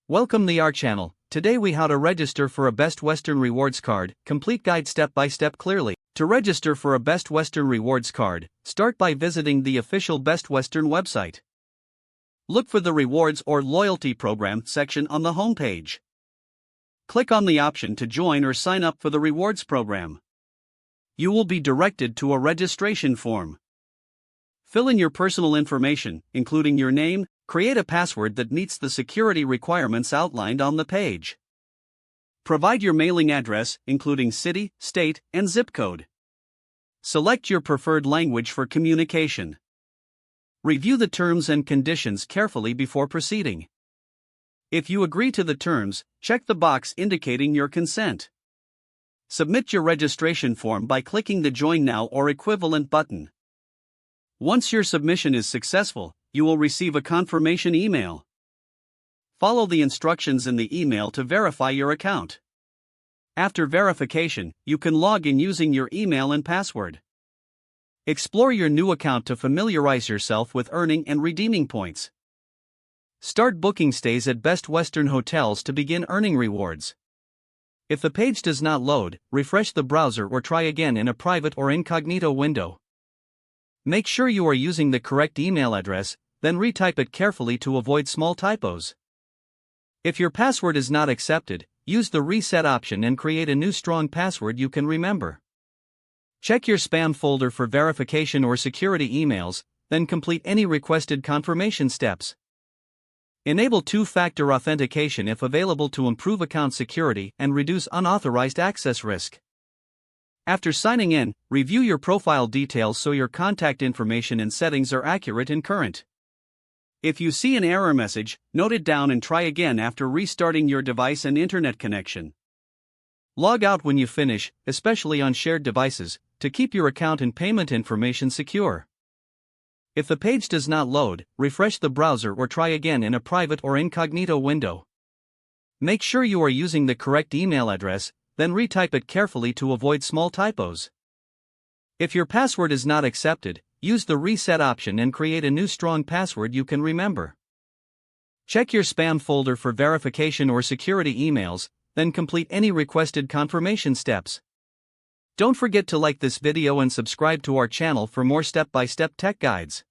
Welcome to our channel. Today we how to register for a Best Western Rewards card, complete guide step by step clearly. To register for a Best Western Rewards card, start by visiting the official Best Western website. Look for the Rewards or Loyalty Program section on the homepage. Click on the option to join or sign up for the rewards program. You will be directed to a registration form. Fill in your personal information, including your name. Create a password that meets the security requirements outlined on the page. Provide your mailing address, including city, state, and zip code. Select your preferred language for communication. Review the terms and conditions carefully before proceeding. If you agree to the terms, check the box indicating your consent. Submit your registration form by clicking the Join Now or equivalent button. Once your submission is successful, you will receive a confirmation email. Follow the instructions in the email to verify your account. After verification, you can log in using your email and password. Explore your new account to familiarize yourself with earning and redeeming points. Start booking stays at Best Western hotels to begin earning rewards. If the page does not load, refresh the browser or try again in a private or incognito window. Make sure you are using the correct email address, then retype it carefully to avoid small typos. If your password is not accepted, use the reset option and create a new strong password you can remember. Check your spam folder for verification or security emails, then complete any requested confirmation steps. Enable two-factor authentication if available to improve account security and reduce unauthorized access risk. After signing in, review your profile details so your contact information and settings are accurate and current. If you see an error message, note it down and try again after restarting your device and internet connection. Log out when you finish, especially on shared devices, to keep your account and payment information secure. If the page does not load, refresh the browser or try again in a private or incognito window. Make sure you are using the correct email address, then retype it carefully to avoid small typos. If your password is not accepted, use the reset option and create a new strong password you can remember. Check your spam folder for verification or security emails, then complete any requested confirmation steps. Don't forget to like this video and subscribe to our channel for more step-by-step tech guides.